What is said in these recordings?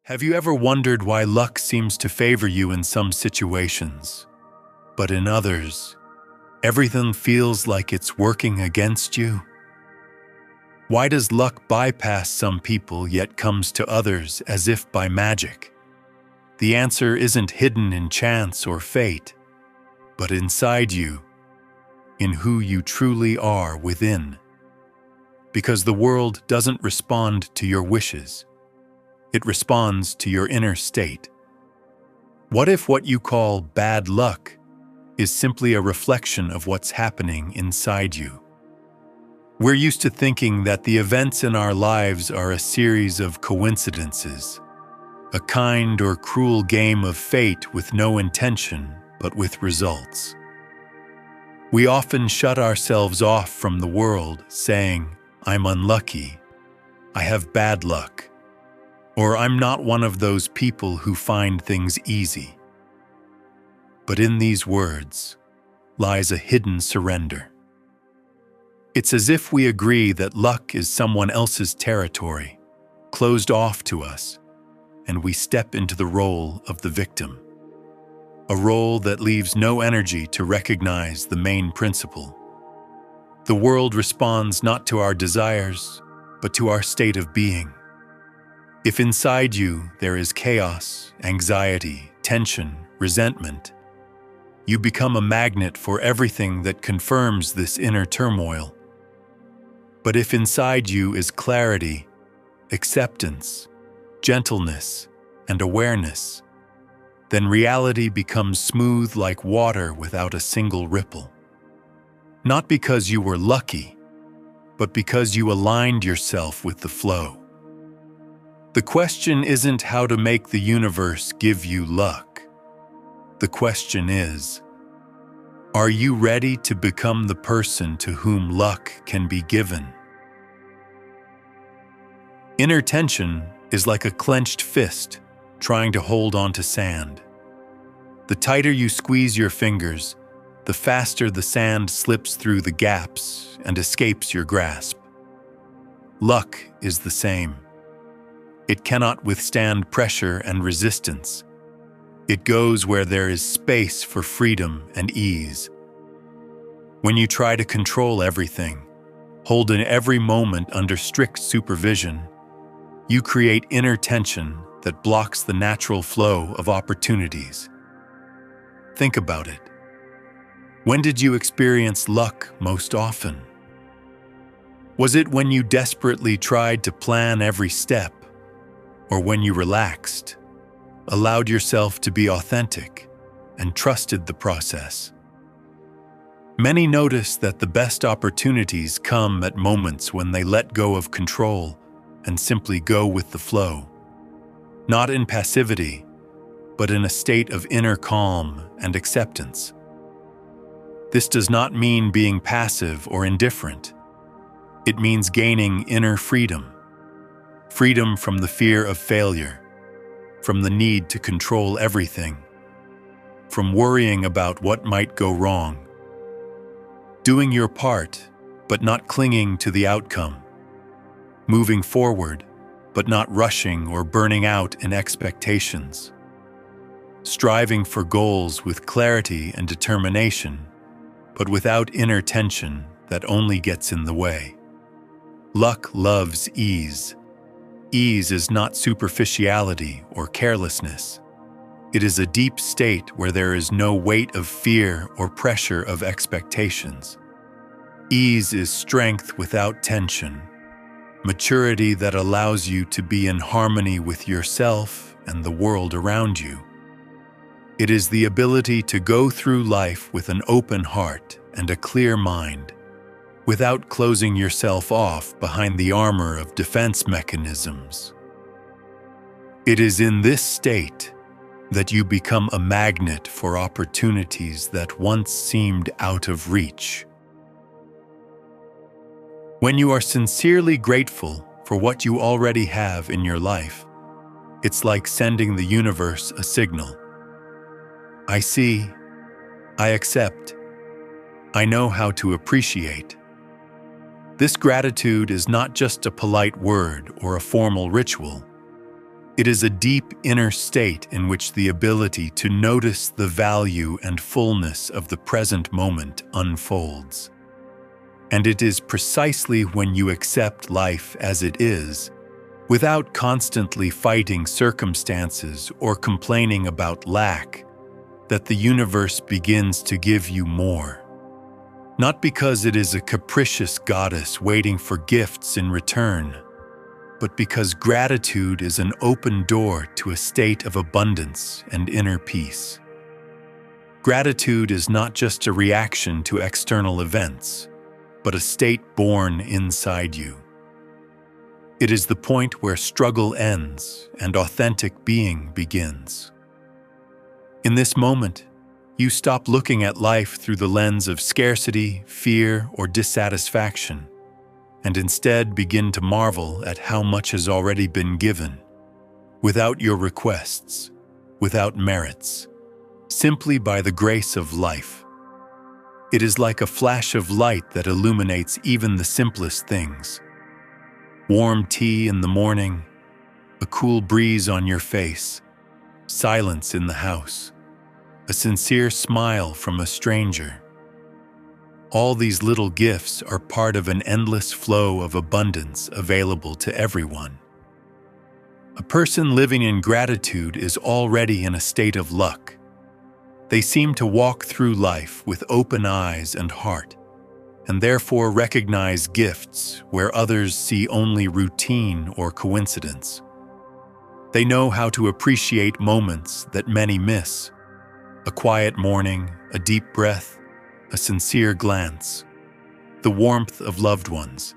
Have you ever wondered why luck seems to favor you in some situations, but in others, everything feels like it's working against you? Why does luck bypass some people yet comes to others as if by magic? The answer isn't hidden in chance or fate, but inside you, in who you truly are within. Because the world doesn't respond to your wishes. It responds to your inner state. What if what you call bad luck is simply a reflection of what's happening inside you? We're used to thinking that the events in our lives are a series of coincidences, a kind or cruel game of fate with no intention but with results. We often shut ourselves off from the world, saying, "I'm unlucky, I have bad luck," or "I'm not one of those people who find things easy." But in these words lies a hidden surrender. It's as if we agree that luck is someone else's territory, closed off to us, and we step into the role of the victim. A role that leaves no energy to recognize the main principle. The world responds not to our desires, but to our state of being. If inside you there is chaos, anxiety, tension, resentment, you become a magnet for everything that confirms this inner turmoil. But if inside you is clarity, acceptance, gentleness, and awareness, then reality becomes smooth like water without a single ripple. Not because you were lucky, but because you aligned yourself with the flow. The question isn't how to make the universe give you luck. The question is, are you ready to become the person to whom luck can be given? Inner tension is like a clenched fist trying to hold onto sand. The tighter you squeeze your fingers, the faster the sand slips through the gaps and escapes your grasp. Luck is the same. It cannot withstand pressure and resistance. It goes where there is space for freedom and ease. When you try to control everything, hold in every moment under strict supervision, you create inner tension that blocks the natural flow of opportunities. Think about it. When did you experience luck most often? Was it when you desperately tried to plan every step, or when you relaxed, allowed yourself to be authentic, and trusted the process? Many notice that the best opportunities come at moments when they let go of control and simply go with the flow. Not in passivity, but in a state of inner calm and acceptance. This does not mean being passive or indifferent. It means gaining inner freedom. Freedom from the fear of failure, from the need to control everything, from worrying about what might go wrong. Doing your part, but not clinging to the outcome. Moving forward, but not rushing or burning out in expectations. Striving for goals with clarity and determination, but without inner tension that only gets in the way. Luck loves ease. Ease is not superficiality or carelessness. It is a deep state where there is no weight of fear or pressure of expectations. Ease is strength without tension, maturity that allows you to be in harmony with yourself and the world around you. It is the ability to go through life with an open heart and a clear mind, without closing yourself off behind the armor of defense mechanisms. It is in this state that you become a magnet for opportunities that once seemed out of reach. When you are sincerely grateful for what you already have in your life, it's like sending the universe a signal. I see, I accept, I know how to appreciate. This gratitude is not just a polite word or a formal ritual. It is a deep inner state in which the ability to notice the value and fullness of the present moment unfolds. And it is precisely when you accept life as it is, without constantly fighting circumstances or complaining about lack, that the universe begins to give you more. Not because it is a capricious goddess waiting for gifts in return, but because gratitude is an open door to a state of abundance and inner peace. Gratitude is not just a reaction to external events, but a state born inside you. It is the point where struggle ends and authentic being begins. In this moment, you stop looking at life through the lens of scarcity, fear, or dissatisfaction, and instead begin to marvel at how much has already been given, without your requests, without merits, simply by the grace of life. It is like a flash of light that illuminates even the simplest things. Warm tea in the morning, a cool breeze on your face, silence in the house, a sincere smile from a stranger. All these little gifts are part of an endless flow of abundance available to everyone. A person living in gratitude is already in a state of luck. They seem to walk through life with open eyes and heart, and therefore recognize gifts where others see only routine or coincidence. They know how to appreciate moments that many miss: a quiet morning, a deep breath, a sincere glance, the warmth of loved ones.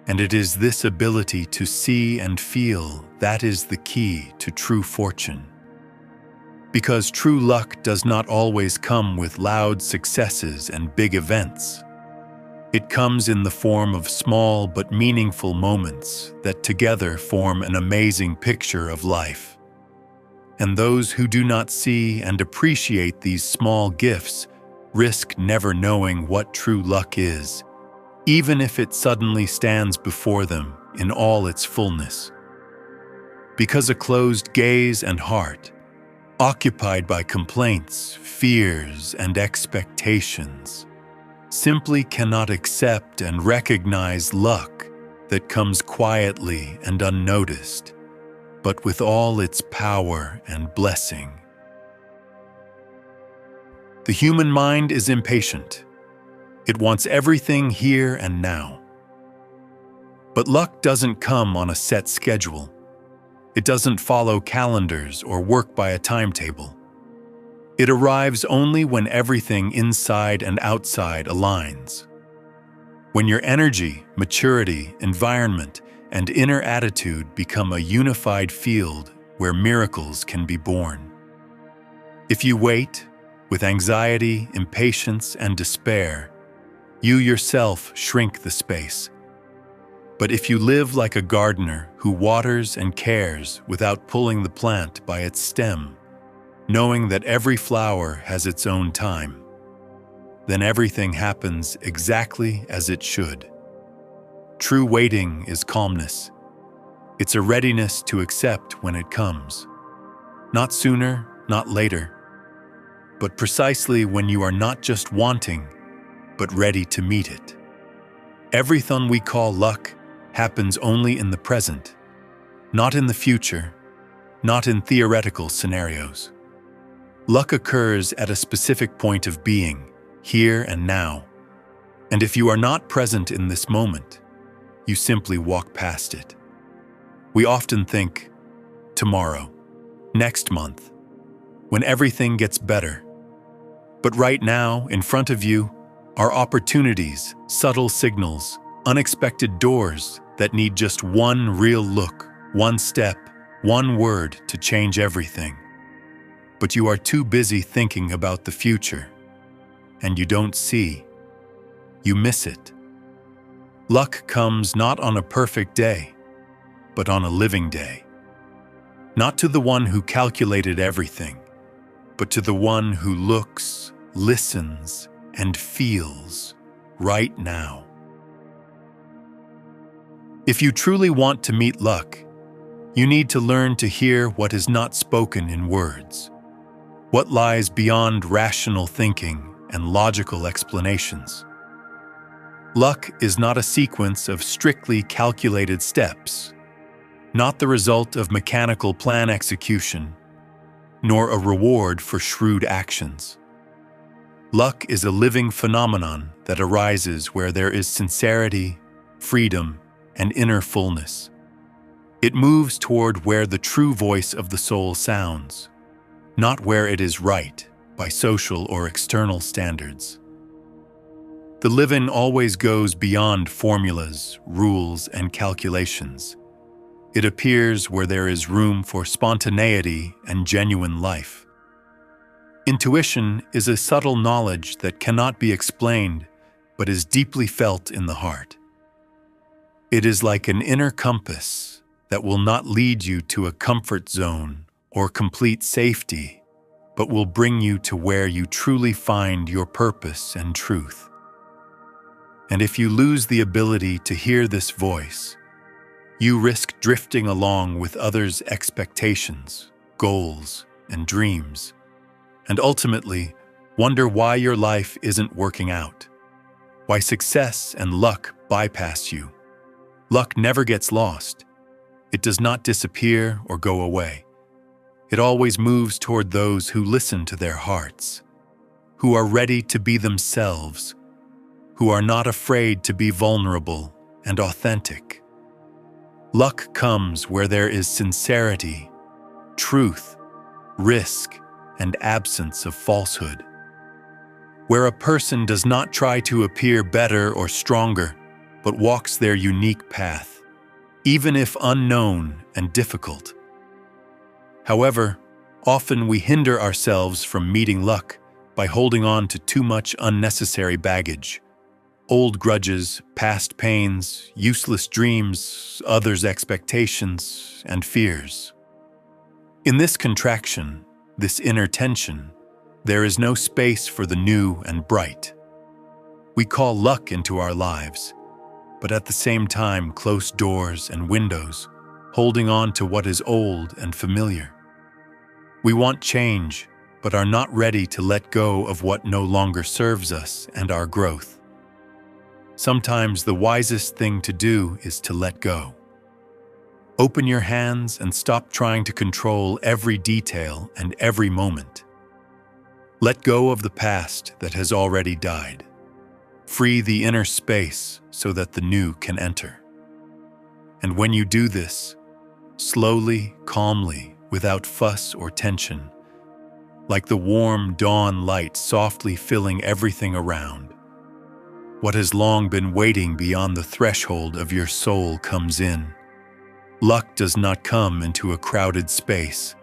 And it is this ability to see and feel that is the key to true fortune. Because true luck does not always come with loud successes and big events. It comes in the form of small but meaningful moments that together form an amazing picture of life. And those who do not see and appreciate these small gifts risk never knowing what true luck is, even if it suddenly stands before them in all its fullness. Because a closed gaze and heart, occupied by complaints, fears, and expectations, simply cannot accept and recognize luck that comes quietly and unnoticed, but with all its power and blessing. The human mind is impatient. It wants everything here and now. But luck doesn't come on a set schedule. It doesn't follow calendars or work by a timetable. It arrives only when everything inside and outside aligns. When your energy, maturity, environment, and inner attitude become a unified field where miracles can be born. If you wait, with anxiety, impatience, and despair, you yourself shrink the space. But if you live like a gardener who waters and cares without pulling the plant by its stem, knowing that every flower has its own time, then everything happens exactly as it should. True waiting is calmness. It's a readiness to accept when it comes. Not sooner, not later, but precisely when you are not just wanting, but ready to meet it. Everything we call luck happens only in the present, not in the future, not in theoretical scenarios. Luck occurs at a specific point of being, here and now. And if you are not present in this moment, you simply walk past it. We often think, tomorrow, next month, when everything gets better. But right now, in front of you, are opportunities, subtle signals, unexpected doors that need just one real look, one step, one word to change everything. But you are too busy thinking about the future, and you don't see. You miss it. Luck comes not on a perfect day, but on a living day. Not to the one who calculated everything, but to the one who looks, listens, and feels right now. If you truly want to meet luck, You need to learn to hear what is not spoken in words, what lies beyond rational thinking and logical explanations. Luck is not a sequence of strictly calculated steps, not the result of mechanical plan execution, nor a reward for shrewd actions. Luck is a living phenomenon that arises where there is sincerity, freedom, and inner fullness. It moves toward where the true voice of the soul sounds, not where it is right by social or external standards. The living always goes beyond formulas, rules, and calculations. It appears where there is room for spontaneity and genuine life. Intuition is a subtle knowledge that cannot be explained, but is deeply felt in the heart. It is like an inner compass that will not lead you to a comfort zone or complete safety, but will bring you to where you truly find your purpose and truth. And if you lose the ability to hear this voice, you risk drifting along with others' expectations, goals, and dreams, and ultimately wonder why your life isn't working out, why success and luck bypass you. Luck never gets lost. It does not disappear or go away. It always moves toward those who listen to their hearts, who are ready to be themselves, who are not afraid to be vulnerable and authentic. Luck comes where there is sincerity, truth, risk, and absence of falsehood. Where a person does not try to appear better or stronger, but walks their unique path, even if unknown and difficult. However, often we hinder ourselves from meeting luck by holding on to too much unnecessary baggage. Old grudges, past pains, useless dreams, others' expectations, and fears. In this contraction, this inner tension, there is no space for the new and bright. We call luck into our lives, but at the same time close doors and windows, holding on to what is old and familiar. We want change, but are not ready to let go of what no longer serves us and our growth. Sometimes the wisest thing to do is to let go. Open your hands and stop trying to control every detail and every moment. Let go of the past that has already died. Free the inner space so that the new can enter. And when you do this, slowly, calmly, without fuss or tension, like the warm dawn light softly filling everything around, what has long been waiting beyond the threshold of your soul comes in. Luck does not come into a crowded space,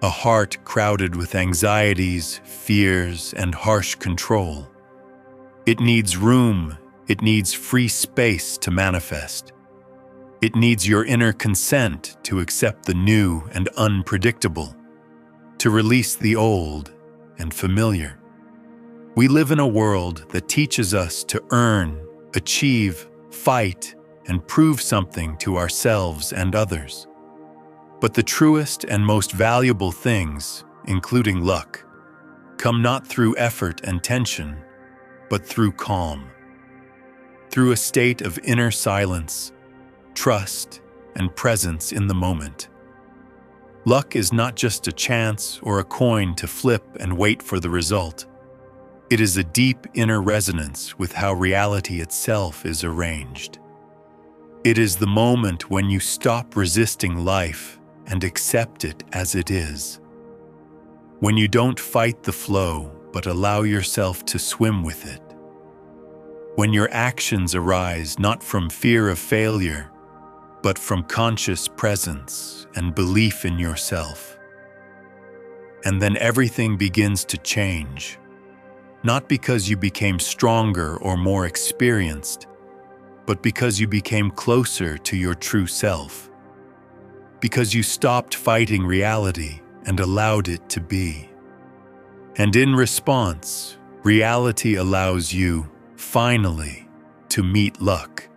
a heart crowded with anxieties, fears, and harsh control. It needs room, it needs free space to manifest. It needs your inner consent to accept the new and unpredictable, to release the old and familiar. We live in a world that teaches us to earn, achieve, fight, and prove something to ourselves and others. But the truest and most valuable things, including luck, come not through effort and tension, but through calm. Through a state of inner silence, trust, and presence in the moment. Luck is not just a chance or a coin to flip and wait for the result. It is a deep inner resonance with how reality itself is arranged. It is the moment when you stop resisting life and accept it as it is. When you don't fight the flow, but allow yourself to swim with it. When your actions arise not from fear of failure, but from conscious presence and belief in yourself. And then everything begins to change. Not because you became stronger or more experienced, but because you became closer to your true self. Because you stopped fighting reality and allowed it to be. And in response, reality allows you, finally, to meet luck.